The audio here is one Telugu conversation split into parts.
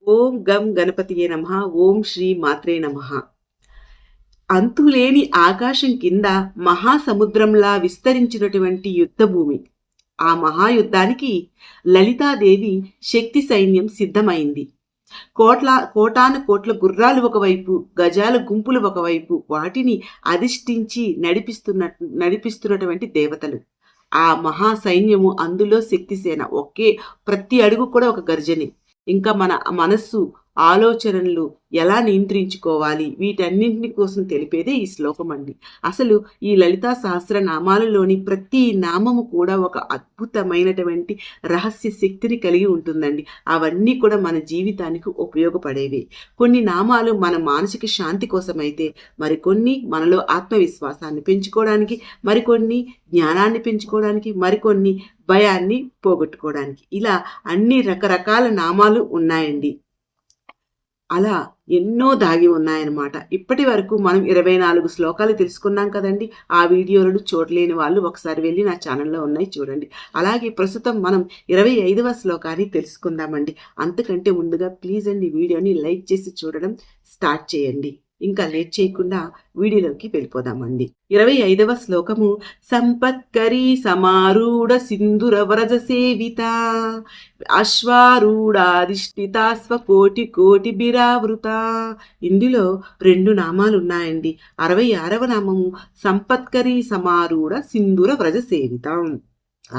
ఓం గం గణపతియే నమః. ఓం శ్రీ మాత్రే నమః. అంతులేని ఆకాశం కింద మహాసముద్రంలా విస్తరించినటువంటి యుద్ధభూమి. ఆ మహాయుద్ధానికి లలితాదేవి శక్తి సైన్యం సిద్ధమైంది. కోటాను కోట్ల గుర్రాలు ఒకవైపు, గజాల గుంపులు ఒకవైపు, వాటిని అధిష్ఠించి నడిపిస్తున్నటువంటి దేవతలు. ఆ మహా సైన్యము, అందులో శక్తిసేన. ప్రతి అడుగు కూడా ఒక గర్జనే. ఇంకా మన మనస్సు, ఆలోచనలు ఎలా నియంత్రించుకోవాలి, వీటన్నింటిని కోసం తెలిపేదే ఈ శ్లోకం అండి. అసలు ఈ లలితా సహస్రనామాలలోని ప్రతి నామము కూడా ఒక అద్భుతమైనటువంటి రహస్య శక్తిని కలిగి ఉంటుందండి. అవన్నీ కూడా మన జీవితానికి ఉపయోగపడేవి. కొన్ని నామాలు మన మానసిక శాంతి కోసమైతే, మరికొన్ని మనలో ఆత్మవిశ్వాసాన్ని పెంచుకోవడానికి, మరికొన్ని జ్ఞానాన్ని పెంచుకోవడానికి, మరికొన్ని భయాన్ని పోగొట్టుకోవడానికి. ఇలా అన్ని రకరకాల నామాలు ఉన్నాయండి. అలా ఎన్నో దాగి ఉన్నాయన్నమాట. ఇప్పటి వరకు మనం 24 శ్లోకాలు తెలుసుకున్నాం కదండి. ఆ వీడియోలను చూడలేని వాళ్ళు ఒకసారి వెళ్ళి నా ఛానల్లో ఉన్నాయి, చూడండి. అలాగే ప్రస్తుతం మనం 25వ శ్లోకాన్ని తెలుసుకుందామండి. అంతకంటే ముందుగా ప్లీజ్ అండి వీడియోని లైక్ చేసి చూడడం స్టార్ట్ చేయండి. ఇంకా లేట్ చేయకుండా వీడియోలోకి వెళ్ళిపోదామండి. 25వ శ్లోకము. సంపత్కరీ సమారూఢ సింధుర వరజ సేవిత అశ్వారూఢాధిష్ఠిత స్వకోటి కోటి బిరావృత. ఇందులో 2 నామాలు ఉన్నాయండి. 66వ నామము సంపత్కరీ సమారూఢ సింధుర వ్రజ సేవిత.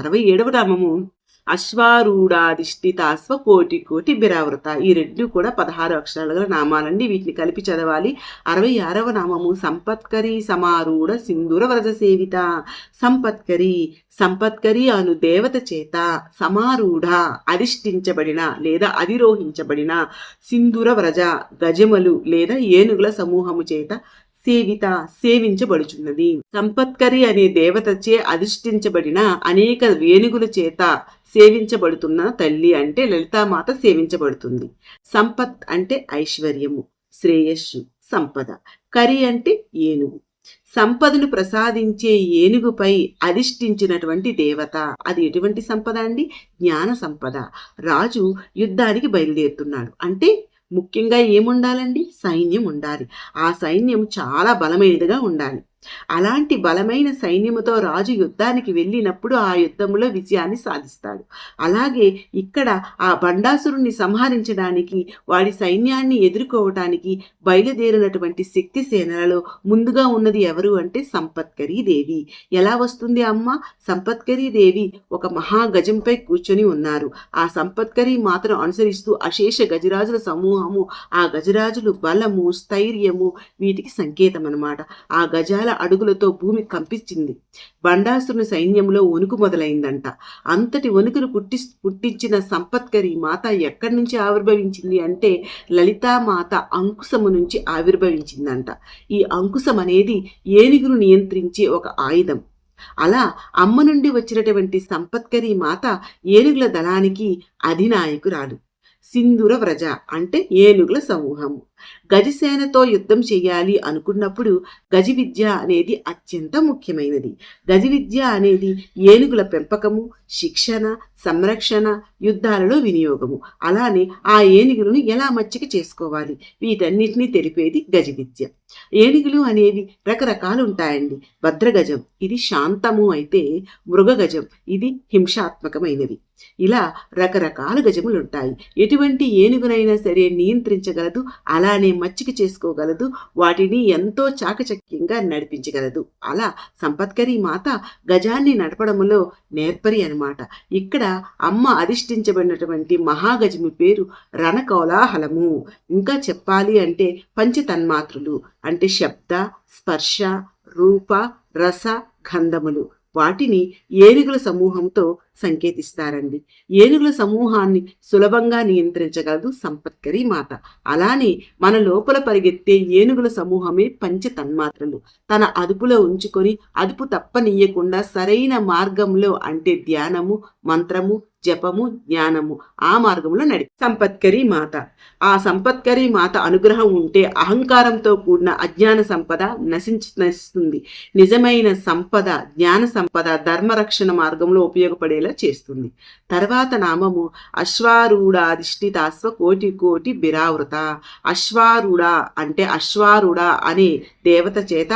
67వ నామము అశ్వారూఢాధిష్ఠితాస్వ కోటి కోటి బిరావృత. ఈ 2 కూడా 16 అక్షరాలు గల నామాలండి. వీటిని కలిపి చదవాలి. 66వ నామము సంపత్కరీ సమారూఢ సింధూర వ్రజ సేవిత. సంపత్కరీ అను దేవత చేత సమారూఢ అధిష్ఠించబడిన లేదా అధిరోహించబడిన సింధూర వ్రజ గజములు లేదా ఏనుగుల సమూహము చేత సేవించబడుచున్నది. సంపత్కరి అనే దేవతచే అధిష్ఠించబడిన అనేక ఏనుగుల చేత సేవించబడుతున్న తల్లి అంటే లలితామాత సేవించబడుతుంది. సంపత్ అంటే ఐశ్వర్యము, శ్రేయస్సు, సంపద. కరి అంటే ఏనుగు. సంపదను ప్రసాదించే ఏనుగుపై అధిష్ఠించినటువంటి దేవత. అది ఎటువంటి సంపద అండి? జ్ఞాన సంపద. రాజు యుద్ధానికి బయలుదేరుతున్నాడు అంటే ముఖ్యంగా ఏముండాలండి? సైన్యం ఉండాలి. ఆ సైన్యం చాలా బలమైనదిగా ఉండాలి. అలాంటి బలమైన సైన్యముతో రాజు యుద్ధానికి వెళ్ళినప్పుడు ఆ యుద్ధంలో విజయాన్ని సాధిస్తాడు. అలాగే ఇక్కడ ఆ బండాసురుణ్ణి సంహరించడానికి, వాడి సైన్యాన్ని ఎదుర్కోవటానికి బయలుదేరినటువంటి శక్తి సేనలలో ముందుగా ఉన్నది ఎవరు అంటే సంపత్కరీ దేవి. ఎలా వస్తుంది అమ్మ? సంపత్కరీ దేవి ఒక మహాగజంపై కూర్చొని ఉన్నారు. ఆ సంపత్కరీ మాతను అనుసరిస్తూ అశేష గజరాజుల సమూహము. ఆ గజరాజులు బలము, స్థైర్యము వీటికి సంకేతం అన్నమాట. ఆ గజాల అడుగులతో భూమి కంపించింది. బండాసురుని సైన్యంలో వణుకు మొదలైందంట. అంతటి వణుకును పుట్టించిన సంపత్కరీ మాత ఎక్కడి నుంచి ఆవిర్భవించింది అంటే లలితామాత అంకుశము నుంచి ఆవిర్భవించిందంట. ఈ అంకుశం అనేది ఏనుగును నియంత్రించే ఒక ఆయుధం. అలా అమ్మ నుండి వచ్చినటువంటి సంపత్కరీ మాత ఏనుగుల దళానికి అధినాయకురాలు. సింధుర వ్రజ అంటే ఏనుగుల సమూహము. గజసేనతో యుద్ధం చేయాలి అనుకున్నప్పుడు గజ విద్య అనేది అత్యంత ముఖ్యమైనది. గజ విద్య అనేది ఏనుగుల పెంపకము, శిక్షణ, సంరక్షణ, యుద్ధాలలో వినియోగము. అలానే ఆ ఏనుగులను ఎలా మచ్చిక చేసుకోవాలి, వీటన్నిటినీ తెలిపేది గజ విద్య. ఏనుగులు అనేవి రకరకాలు ఉంటాయండి. భద్రగజం ఇది శాంతము అయితే, మృగగజం ఇది హింసాత్మకమైనవి. ఇలా రకరకాల గజములు ఉంటాయి. ఎటువంటి ఏనుగునైనా సరే నియంత్రించగలదు, అలానే మచ్చిక చేసుకోగలదు, వాటిని ఎంతో చాకచక్యంగా నడిపించగలదు. అలా సంపత్కరీ మాత గజాన్ని నడపడంలో నేర్పరి అనమాట. ఇక్కడ అమ్మ అధిష్ఠించబడినటువంటి మహాగజము పేరు రణకోలాహలము. ఇంకా చెప్పాలి అంటే పంచతన్మాత్రులు అంటే శబ్ద, స్పర్శ, రూప, రస, గంధములు. వాటిని ఏనుగుల సమూహంతో సంకేతిస్తారండి. ఏనుగుల సమూహాన్ని సులభంగా నియంత్రించగలదు సంపత్కరీ మాత. అలానే మన లోపల పరిగెత్తే ఏనుగుల సమూహమే పంచతన్మాత్రలు. తన అదుపులో ఉంచుకొని అదుపు తప్పనీయకుండా సరైన మార్గంలో అంటే ధ్యానము, మంత్రము, జపము, జ్ఞానము ఆ మార్గంలో సంపత్కరి మాత. ఆ సంపత్కరి మాత అనుగ్రహం ఉంటే అహంకారంతో కూడిన అజ్ఞాన సంపద నశిస్తుంది. నిజమైన సంపద, జ్ఞాన సంపద ధర్మరక్షణ మార్గంలో ఉపయోగపడేలా చేస్తుంది. తర్వాత నామము అశ్వారూఢాధిష్ఠితాశ్వ కోటి కోటి బిరావృత. అశ్వారూఢ అంటే అశ్వారూఢ అనే దేవత చేత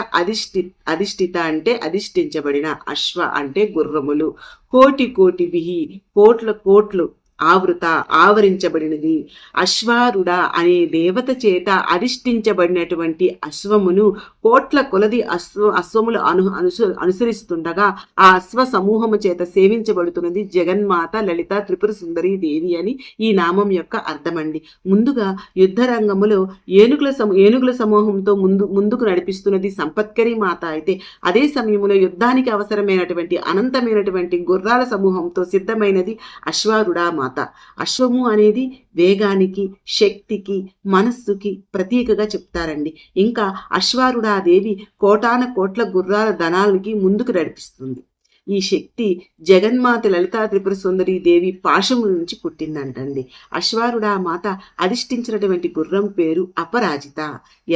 అధిష్ఠిత అంటే అధిష్ఠించబడిన, అశ్వ అంటే గుర్రములు, కోటి కోటి బిహి కోట్ల కోట్లు ఆవృత ఆవరించబడినది. అశ్వారుడ అనే దేవత చేత అధిష్ఠించబడినటువంటి అశ్వమును కోట్ల కొలది అశ్వములు అనుసరిస్తుండగా ఆ అశ్వ సమూహము చేత సేవించబడుతున్నది జగన్మాత లలిత త్రిపుర సుందరి దేవి అని ఈ నామం యొక్క అర్థమండి. ముందుగా యుద్ధ రంగములో ఏనుగుల సమూహంతో ముందుకు నడిపిస్తున్నది సంపత్కరి మాత అయితే, అదే సమయంలో యుద్ధానికి అవసరమైనటువంటి అనంతమైనటువంటి గుర్రాల సమూహంతో సిద్ధమైనది అశ్వారుడ మాత. అశ్వము అనేది వేగానికి, శక్తికి, మనస్సుకి ప్రతీకగా చెప్తారండి. ఇంకా అశ్వారుడాదేవి కోటాన కోట్ల గుర్రాల ధనాలకి ముందుకు నడిపిస్తుంది. ఈ శక్తి జగన్మాత లలితా త్రిపుర సుందరి దేవి పాశముల నుంచి పుట్టిందంటండి. అశ్వారుడా మాత అధిష్ఠించినటువంటి గుర్రం పేరు అపరాజిత.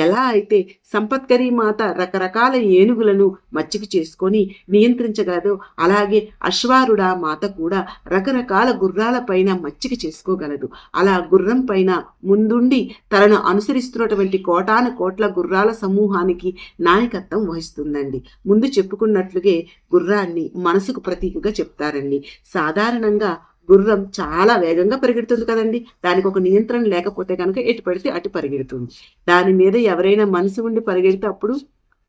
ఎలా అయితే సంపత్కరి మాత రకరకాల ఏనుగులను మచ్చిక చేసుకొని నియంత్రించగలదో, అలాగే అశ్వారుడా మాత కూడా రకరకాల గుర్రాల పైన మచ్చిక చేసుకోగలదు. అలా గుర్రం పైన ముందుండి తనను అనుసరిస్తున్నటువంటి కోటాన కోట్ల గుర్రాల సమూహానికి నాయకత్వం వహిస్తుందండి. ముందు చెప్పుకున్నట్లుగే గుర్రాన్ని మనసుకు ప్రతీకగా చెప్తారండి. సాధారణంగా గుర్రం చాలా వేగంగా పరిగెడుతుంది కదండి. దానికి ఒక నియంత్రణ లేకపోతే కనుక ఎటు పడితే అటు పరిగెడుతుంది. దాని మీద ఎవరైనా మనసు ఉండి పరిగెడితే అప్పుడు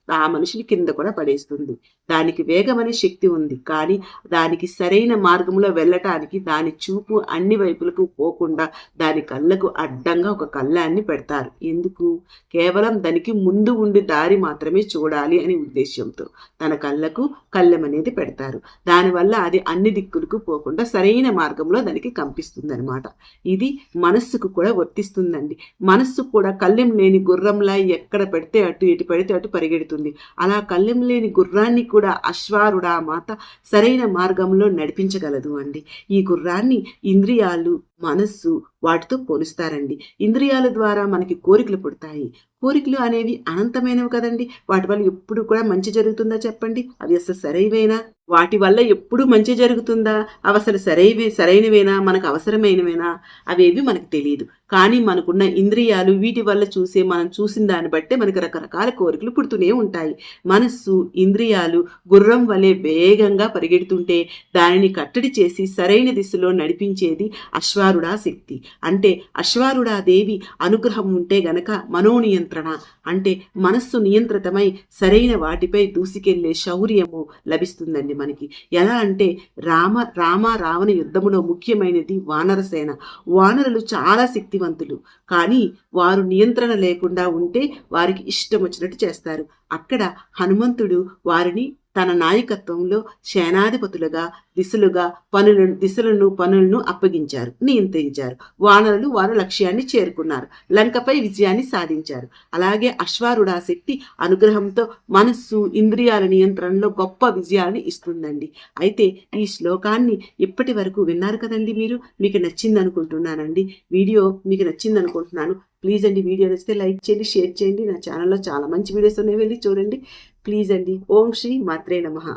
ఆ మనిషిని కింద కూడా పడేస్తుంది. దానికి వేగం అనే శక్తి ఉంది, కానీ దానికి సరైన మార్గంలో వెళ్ళటానికి దాని చూపు అన్ని వైపులకు పోకుండా దాని కళ్ళకు అడ్డంగా ఒక కళ్ళాన్ని పెడతారు. ఎందుకు? కేవలం దానికి ముందు ఉండి దారి మాత్రమే చూడాలి అనే ఉద్దేశంతో తన కళ్ళకు కళ్ళెం అనేది పెడతారు. దానివల్ల అది అన్ని దిక్కులకు పోకుండా సరైన మార్గంలో దానికి కంపిస్తుంది అనమాట. ఇది మనస్సుకు కూడా వర్తిస్తుందండి. మనస్సు కూడా కళ్ళెం లేని గుర్రంలా ఎక్కడ పెడితే అటు, ఎటు పడితే అటు పరిగెడుతుంది. అలా కళ్ళెం లేని గుర్రాన్ని కూడా అశ్వారుడా మాత సరైన మార్గంలో నడిపించగలదు అండి. ఈ గుర్రాన్ని ఇంద్రియాలు, మనస్సు వాటితో పోలుస్తారండి. ఇంద్రియాల ద్వారా మనకి కోరికలు పుడతాయి. కోరికలు అనేవి అనంతమైనవి కదండి. వాటి వల్ల ఎప్పుడు కూడా మంచి జరుగుతుందా చెప్పండి? అవి అసలు సరైనవేనా? వాటి వల్ల ఎప్పుడు మంచి జరుగుతుందా? అవి అసలు సరైనవేనా? మనకు అవసరమైనవేనా? అవేవి మనకు తెలియదు. కానీ మనకున్న ఇంద్రియాలు వీటి వల్ల మనం చూసిన దాన్ని బట్టే మనకు రకరకాల కోరికలు పుడుతూనే ఉంటాయి. మనస్సు, ఇంద్రియాలు గుర్రం వలె వేగంగా పరిగెడుతుంటే దానిని కట్టడి చేసి సరైన దిశలో నడిపించేది అశ్వారుడా శక్తి. అంటే అశ్వారుడా దేవి అనుగ్రహం ఉంటే గనక మనోనియంత్రణ అంటే మనస్సు నియంత్రితమై సరైన వాటిపై దూసుకెళ్లే శౌర్యము లభిస్తుందండి మనకి. ఎలా అంటే రావణ యుద్ధములో ముఖ్యమైనది వానరసేన. వానరులు చాలా శక్తివంతులు, కానీ వారు నియంత్రణ లేకుండా ఉంటే వారికి ఇష్టం వచ్చినట్టు చేస్తారు. అక్కడ హనుమంతుడు వారిని తన నాయకత్వంలో సేనాధిపతులుగా పనులను అప్పగించారు, నియంత్రించారు. వానరులు వారి లక్ష్యాన్ని చేరుకున్నారు, లంకపై విజయాన్ని సాధించారు. అలాగే అశ్వారుడా శక్తి అనుగ్రహంతో మనస్సు, ఇంద్రియాల నియంత్రణలో గొప్ప విజయాన్ని ఇస్తుందండి. అయితే ఈ శ్లోకాన్ని ఇప్పటి వరకు విన్నారు కదండి. మీకు నచ్చింది అనుకుంటున్నానండి. వీడియో మీకు నచ్చింది అనుకుంటున్నాను. ప్లీజ్ అండి, వీడియో నచ్చితే లైక్ చేయండి, షేర్ చేయండి. నా ఛానల్లో చాలా మంచి వీడియోస్ ఉన్నాయి, వెళ్ళి చూడండి ప్లీజ్ అండి. ఓం శ్రీ మాత్రే నమః.